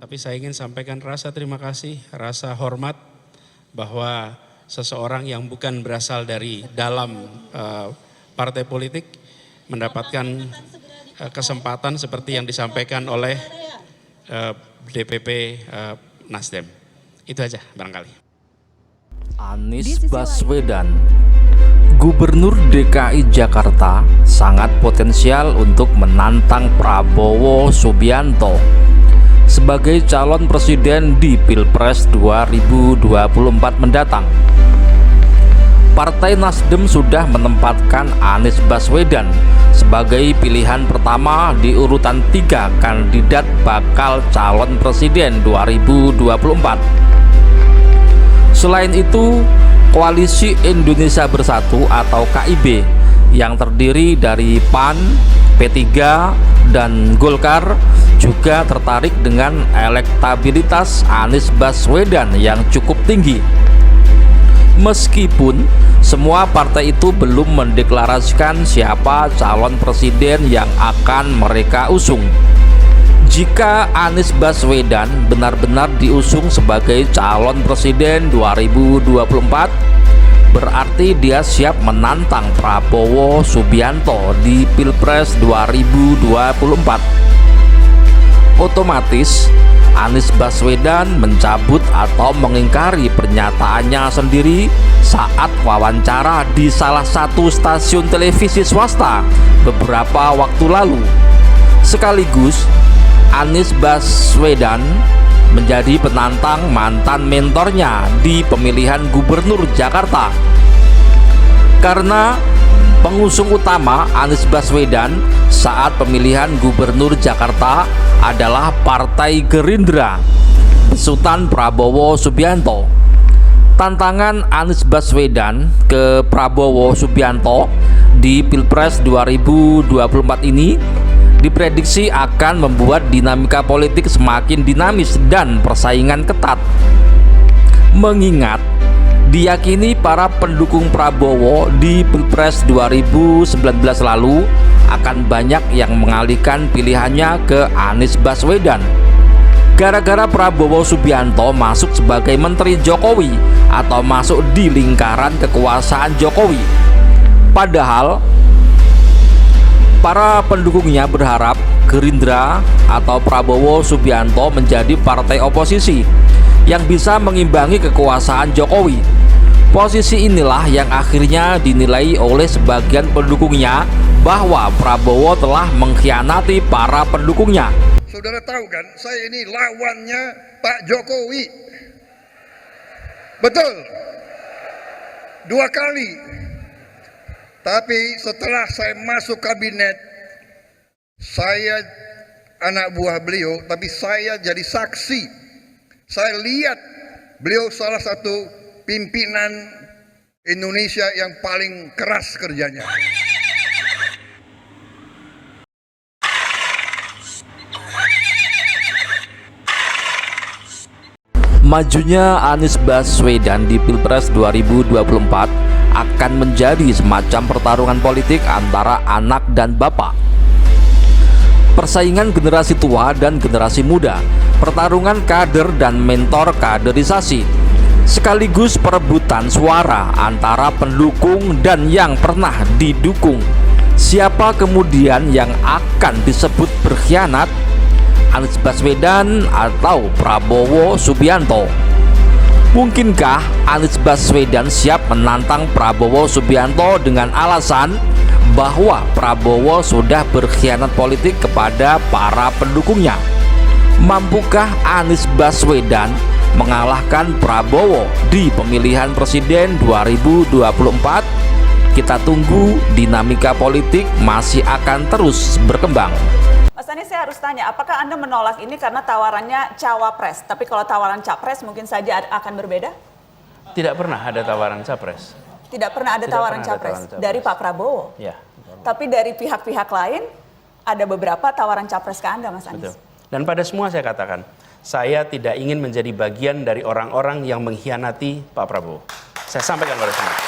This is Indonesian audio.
Tapi saya ingin sampaikan rasa terima kasih, rasa hormat bahwa seseorang yang bukan berasal dari dalam partai politik mendapatkan kesempatan seperti yang disampaikan oleh DPP Nasdem. Itu aja barangkali. Anies Baswedan, Gubernur DKI Jakarta, sangat potensial untuk menantang Prabowo Subianto sebagai calon presiden di Pilpres 2024 mendatang. Partai Nasdem sudah menempatkan Anies Baswedan sebagai pilihan pertama di urutan 3 kandidat bakal calon presiden 2024. Selain itu, Koalisi Indonesia Bersatu atau KIB yang terdiri dari PAN, P3, dan Golkar juga tertarik dengan elektabilitas Anies Baswedan yang cukup tinggi. Meskipun semua partai itu belum mendeklarasikan siapa calon presiden yang akan mereka usung. Jika Anies Baswedan benar-benar diusung sebagai calon presiden 2024, berarti dia siap menantang Prabowo Subianto di Pilpres 2024. Otomatis Anies Baswedan mencabut atau mengingkari pernyataannya sendiri saat wawancara di salah satu stasiun televisi swasta beberapa waktu lalu. Sekaligus Anies Baswedan menjadi penantang mantan mentornya di pemilihan gubernur Jakarta. Karena pengusung utama Anies Baswedan saat pemilihan gubernur Jakarta adalah Partai Gerindra besutan Prabowo Subianto. Tantangan Anies Baswedan ke Prabowo Subianto di Pilpres 2024 ini diprediksi akan membuat dinamika politik semakin dinamis dan persaingan ketat. Mengingat diyakini para pendukung Prabowo di Pilpres 2019 lalu akan banyak yang mengalihkan pilihannya ke Anies Baswedan gara-gara Prabowo Subianto masuk sebagai Menteri Jokowi atau masuk di lingkaran kekuasaan Jokowi. Padahal para pendukungnya berharap Gerindra atau Prabowo Subianto menjadi partai oposisi yang bisa mengimbangi kekuasaan Jokowi. Posisi inilah yang akhirnya dinilai oleh sebagian pendukungnya bahwa Prabowo telah mengkhianati para pendukungnya. Saudara tahu kan, saya ini lawannya Pak Jokowi. Betul. 2 kali. Tapi setelah saya masuk kabinet, saya anak buah beliau, tapi saya jadi saksi. Saya lihat beliau salah satu pimpinan Indonesia yang paling keras kerjanya. Majunya Anies Baswedan di Pilpres 2024 akan menjadi semacam pertarungan politik antara anak dan bapak. Persaingan generasi tua dan generasi muda, pertarungan kader dan mentor kaderisasi, sekaligus perebutan suara antara pendukung dan yang pernah didukung. Siapa kemudian yang akan disebut berkhianat? Anies Baswedan atau Prabowo Subianto? Mungkinkah Anies Baswedan siap menantang Prabowo Subianto dengan alasan bahwa Prabowo sudah berkhianat politik kepada para pendukungnya? Mampukah Anies Baswedan mengalahkan Prabowo di pemilihan presiden 2024? Kita tunggu, dinamika politik masih akan terus berkembang. Mas Anies, saya harus tanya, apakah Anda menolak ini karena tawarannya cawapres? Tapi kalau tawaran capres mungkin saja akan berbeda? Tidak pernah ada tawaran capres. Tidak pernah ada tawaran capres dari Pak Prabowo? Ya. Tapi dari pihak-pihak lain ada beberapa tawaran capres ke Anda, Mas Anies? Betul. Dan pada semua saya katakan, saya tidak ingin menjadi bagian dari orang-orang yang mengkhianati Pak Prabowo. Saya sampaikan pada semua.